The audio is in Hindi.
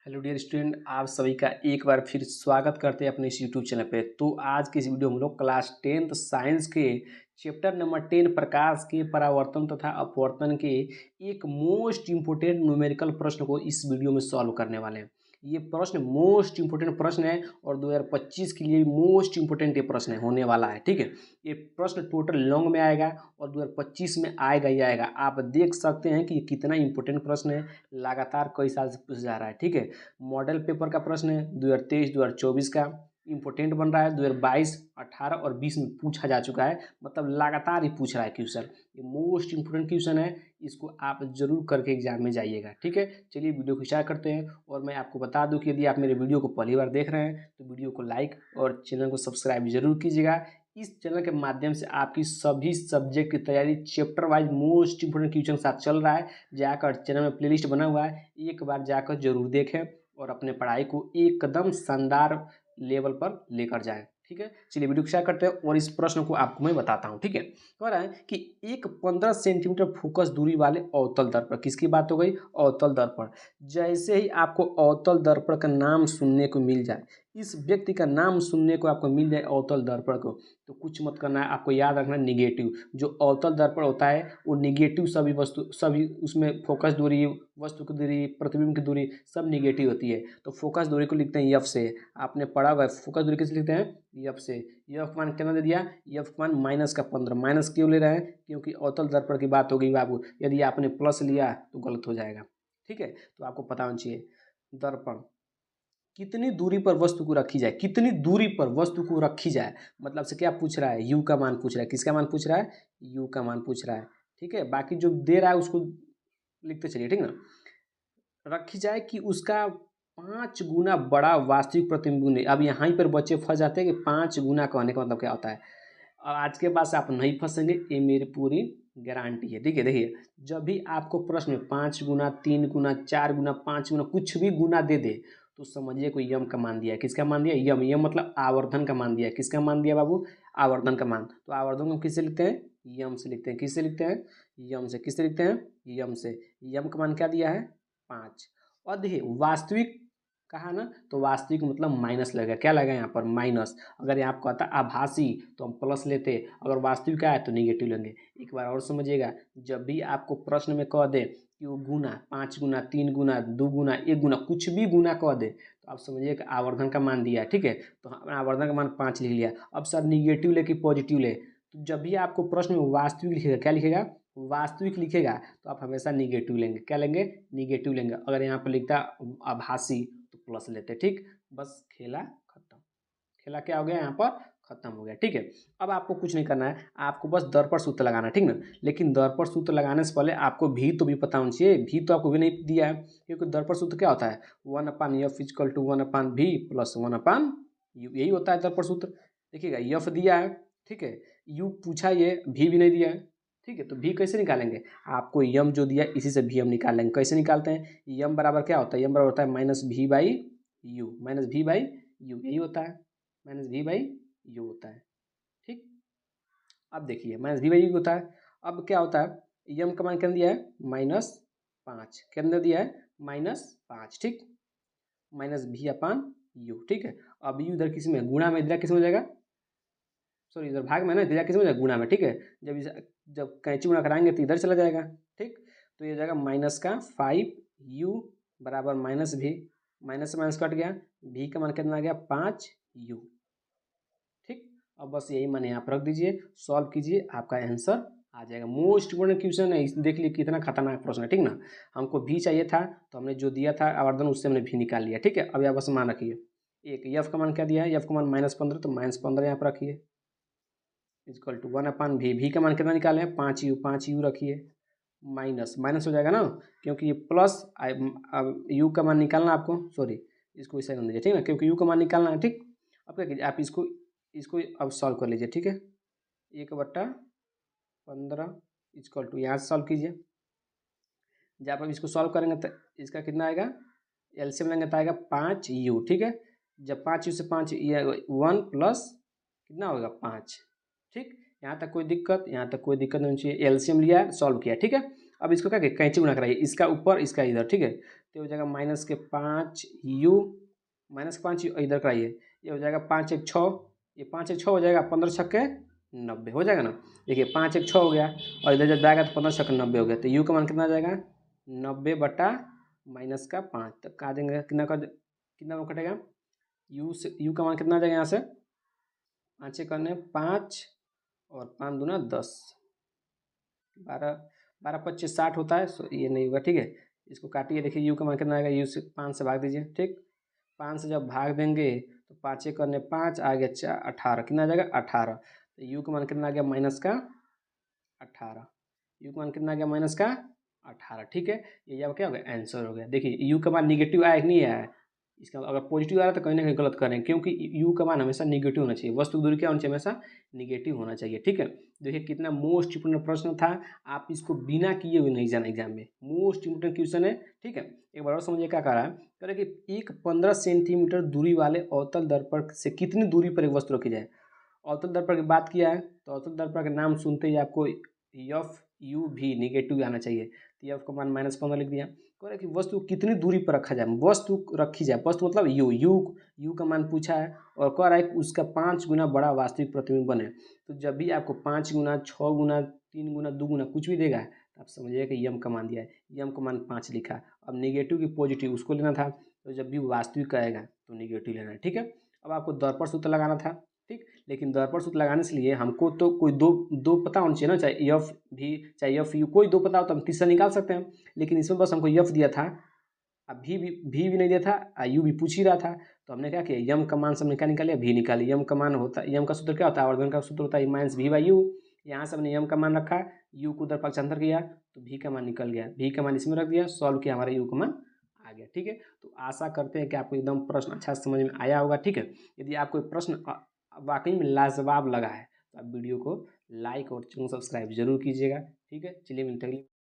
हेलो डियर स्टूडेंट, आप सभी का एक बार फिर स्वागत करते हैं अपने इस यूट्यूब चैनल पे। तो आज की इस वीडियो में हम लोग क्लास 10th साइंस के चैप्टर नंबर 10 प्रकाश के परावर्तन तथा अपवर्तन के एक मोस्ट इम्पोर्टेंट न्यूमेरिकल प्रश्न को इस वीडियो में सॉल्व करने वाले हैं। ये प्रश्न मोस्ट इम्पोर्टेंट प्रश्न है और 2025 के लिए मोस्ट इम्पोर्टेंट ये प्रश्न होने वाला है। ठीक है, ये प्रश्न टोटल लॉन्ग में आएगा और 2025 में आएगा ही आएगा। आप देख सकते हैं कि ये कितना इंपॉर्टेंट प्रश्न है, लगातार कई साल से पूछा जा रहा है। ठीक है, मॉडल पेपर का प्रश्न है 2023 2024 का, इंपोर्टेंट बन रहा है 2022 18 और 20 में पूछा जा चुका है। मतलब लगातार ही पूछ रहा है क्वेश्चन। ये मोस्ट इंपोर्टेंट क्वेश्चन है, इसको आप जरूर करके एग्जाम में जाइएगा। ठीक है, चलिए वीडियो को स्टार्ट करते हैं। और मैं आपको बता दूं कि यदि आप मेरे वीडियो को पहली बार देख रहे हैं तो वीडियो को लाइक और चैनल को सब्सक्राइब जरूर कीजिएगा। इस चैनल के माध्यम से आपकी सभी सब्जेक्ट की तैयारी chapter wise most important question के साथ चल रहा है। जाकर चैनल में प्लेलिस्ट बना हुआ है, एक बार जाकर जरूर देखें और अपने पढ़ाई को एकदम शानदार लेवल पर लेकर जाएं। ठीक है, चलिए वीडियो को शेयर करते हैं और इस प्रश्न को आपको मैं बताता हूं। ठीक है, कह रहा है कि एक 15 सेंटीमीटर फोकस दूरी वाले अवतल दर्पण, किसकी बात हो गई? अवतल दर्पण। जैसे ही आपको अवतल दर्पण का नाम सुनने को मिल जाए, इस व्यक्ति का नाम सुनने को आपको मिल जाए अवतल दर्पण को, तो कुछ मत करना है, आपको याद रखना है निगेटिव। जो अवतल दर्पण होता है वो निगेटिव, सभी वस्तु सभी उसमें फोकस दूरी, वस्तु की दूरी, प्रतिबिंब की दूरी सब निगेटिव होती है। तो फोकस दूरी को लिखते हैं एफ से। आपने पढ़ा हुआ है फोकस दूरी किस लिखते हैं? एफ से। एफ का मान कितना दे दिया? एफ का मान -15। माइनस क्यों ले रहे हैं? क्योंकि अवतल दर्पण की बात हो गई बाबू। यदि आपने प्लस लिया तो गलत हो जाएगा। ठीक है, तो आपको पता होना चाहिए दर्पण कितनी दूरी पर वस्तु को रखी जाए, कितनी दूरी पर वस्तु को रखी जाए, मतलब से क्या पूछ रहा है? यू का मान पूछ रहा है। किसका मान पूछ रहा है? यू का मान पूछ रहा है। ठीक है, बाकी जो दे रहा है उसको लिखते चलिए। ठीक ना, रखी जाए कि उसका 5 गुना बड़ा वास्तविक प्रतिबिंब नहीं। अब यहाँ ही पर बच्चे फंस जाते हैं कि 5 गुना कहने का मतलब क्या होता है। आज के बाद से आप नहीं फंसेंगे, ये मेरी पूरी गारंटी है। ठीक है, देखिए जब भी आपको प्रश्न में 5 गुना, 3 गुना, 4 गुना, 5 गुना कुछ भी गुना दे दे तो समझिए कोई यम का मान दिया है। किसका मान दिया? यम। यम मतलब आवर्धन का मान दिया है। किसका मान दिया बाबू? आवर्धन का मान। तो आवर्धन को किससे लिखते हैं? यम से लिखते हैं। किससे लिखते हैं? यम से। किससे लिखते हैं? यम से। यम का मान क्या दिया है? 5। और देखिए वास्तविक कहा ना, तो वास्तविक मतलब माइनस लगेगा। क्या लगेगा यहाँ पर? माइनस। अगर यहाँ आपको आता आभासी तो हम प्लस लेते, अगर वास्तविक का है तो निगेटिव लेंगे। एक बार और समझिएगा, जब भी आपको प्रश्न में कह दे कि वो गुना 5 गुना, 3 गुना, 2 गुना, 1 गुना, कुछ भी गुना कह दे तो आप समझिए कि आवर्धन का मान दिया है। ठीक है, तो हमने आवर्धन का मान 5 लिख लिया। अब सर निगेटिव ले कि पॉजिटिव ले? तो जब भी आपको प्रश्न में वास्तविक लिखेगा, क्या लिखेगा? वास्तविक लिखेगा तो आप हमेशा निगेटिव लेंगे। क्या लेंगे? निगेटिव लेंगे। अगर यहाँ पर लिखता आभासी तो प्लस लेते। ठीक, बस खेला खत्म। खेला क्या हो गया यहाँ पर? खत्म हो गया। ठीक है, अब आपको कुछ नहीं करना है, आपको बस दर्पण सूत्र लगाना है। ठीक ना, लेकिन दर्पण सूत्र लगाने से पहले आपको भी तो भी पता होना चाहिए। भी तो आपको भी नहीं दिया है, क्योंकि दर्पण सूत्र क्या होता है? 1/f equal to 1/v plus 1/u, यही होता है दर्पण सूत्र। देखिएगा यफ दिया है, ठीक है, यू पूछा, ये भी नहीं दिया है। ठीक है, तो भी कैसे निकालेंगे? आपको यम जो दिया इसी से भी हम निकालेंगे। कैसे निकालते हैं? यम बराबर क्या होता है? यम बराबर होता है -v/u, -v/u, यही होता है, -v/u होता है। ठीक, अब देखिए -v/u होता है। अब क्या होता है? यम का मान कितना दिया है? -5। कितना दिया है? -5। ठीक, -v/u। ठीक है, अब यू इधर किस में? गुणा में। इधर किस में हो जाएगा? सॉरी, इधर भाग में ना, इधर किस में हो जाएगा? गुणा में। ठीक है, जब कैंची गुणा कराएंगे तो इधर चला जाएगा। ठीक, तो ये जाएगा -5u बराबर -v, माइनस से माइनस कट गया, v का मान कितना आ गया? 5u। ठीक, अब बस यही मान यहाँ पर रख दीजिए, सॉल्व कीजिए, आपका आंसर आ जाएगा। मोस्ट इंपोर्टेंट क्वेश्चन है, देख लीजिए कितना खतरनाक प्रश्न है। ठीक ना, हमको भी चाहिए था तो हमने जो दिया था आवर्धन उससे हमने भी निकाल लिया। ठीक है, अब यहाँ बस मान रखिए, एक एफ का मान क्या दिया है? एफ का मान -15, तो -15 यहाँ पर रखिए इक्वल टू 1/v। भी का मान कितना निकाले? 5u, 5u रखिए, माइनस माइनस हो जाएगा ना, क्योंकि ये प्लस। अब यू का मान निकालना आपको, सॉरी इसको इसे कर दीजिए। ठीक है, क्योंकि यू का मान निकालना है। ठीक, अब क्या कीजिए, आप इसको इसको अब सॉल्व कर लीजिए। ठीक है, 1/15 इक्वल टू, यहाँ से सॉल्व कीजिए। जब आप इसको सॉल्व करेंगे तो इसका कितना आएगा? एलसीएम लेंगे तो आएगा 5u। ठीक है, जब 5u से 5 ये 1 प्लस कितना होगा? 5। ठीक, यहाँ तक कोई दिक्कत? यहाँ तक कोई दिक्कत नहीं चाहिए। एलसीएम लिया, सॉल्व किया। ठीक है, अब इसको क्या कैंची गुना कराइए, इसका ऊपर इसका इधर, ठीक है। तो हो जाएगा -5u, -5 इधर कराइए, ये हो जाएगा 5 1 6, ये 5 1 6 हो जाएगा, 15 छक्के 90 हो जाएगा ना। देखिए 5 1 6 हो गया और इधर जब जाएगा तो 15 छक्के 90 हो गया। तो यू का मान कितना आ जाएगा 90 बटा -5, तो कहाँ देंगे कितना कटेगा, यू का मान कितना आ जाएगा यहाँ से 5 करने 5 और 5 दूना 10, 12 12 25 60 होता है। सो ये नहीं होगा, ठीक है। इसको काटिए, देखिए यू का मान कितना आएगा, यू से 5 से भाग दीजिए, ठीक। 5 से जब भाग देंगे तो 5 करने 5 आ गया 4 18, कितना आ जाएगा 18। तो यू का मान कितना आ गया -18, यू का मान कितना आ गया -18, ठीक है। ये अब क्या हो गया आंसर हो गया। देखिए यू का मान निगेटिव आया कि नहीं आया, इसका अगर पॉजिटिव आ रहा है तो कहीं ना कहीं गलत कर रहे हैं, क्योंकि यू का मान हमेशा निगेटिव होना चाहिए, वस्तु दूरी क्या होनी चाहिए, हमेशा निगेटिव होना चाहिए, ठीक है। देखिए कितना मोस्ट इंपोर्टेंट प्रश्न था, आप इसको बिना किए हुए नहीं जाना एग्जाम में, मोस्ट इंपोर्टेंट क्वेश्चन है, ठीक है। एक बार और समझिए क्या कह रहा है, कह रहा है कि एक 15 सेंटीमीटर दूरी वाले अवतल दर्पण से कितनी दूरी पर एक वस्तु रखी जाए। अवतल दर्पण की बात किया है तो अवतल दर्पण का नाम सुनते ही आपको एफ यू भी निगेटिव आना चाहिए। तो एफ का मान -15 लिख दिया। कह रहा है कि वस्तु कितनी दूरी पर रखा जाए, वस्तु रखी जाए, वस्तु मतलब यू का मान पूछा है और कह रहा है कि उसका 5 गुना बड़ा वास्तविक प्रतिबिंब बने। तो जब भी आपको 5 गुना 6 गुना 3 गुना 2 गुना कुछ भी देगा तो आप समझिए कि यम का मान दिया है, यम का मान 5 लिखा। अब निगेटिव की पॉजिटिव उसको लेना था, तो जब भी वास्तविक आएगा तो निगेटिव लेना है, ठीक है। अब आपको दर्पण सूत्र लगाना था, ठीक। लेकिन दर्पण सूत्र लगाने से लिए हमको तो कोई दो पता होना चाहिए ना, चाहे एफ भी चाहे एफ यू, कोई दो पता हो तो हम तीसरा निकाल सकते हैं। लेकिन इसमें बस हमको एफ दिया था, अब भी नहीं दिया था, यू भी पूछ ही रहा था, तो हमने क्या किया यम का मान से हमने क्या निकालिया भी निकाली। यम का मान होता है, यम का सूत्र क्या होता है, आवर्धन का सूत्र होता है -v/u। यहाँ से हमने यम का मान रखा, यू को उधर पक्षांतर किया तो भी का मान निकल गया, भी का मान इसमें रख दिया, सॉल्व किया, हमारा यू का मान आ गया, ठीक है। तो आशा करते हैं कि आपको एकदम प्रश्न अच्छा समझ में आया होगा, ठीक है। यदि आपको प्रश्न वाकई में लाजवाब लगा है तो आप वीडियो को लाइक और चैनल सब्सक्राइब जरूर कीजिएगा, ठीक है। चलिए मिलते हैं।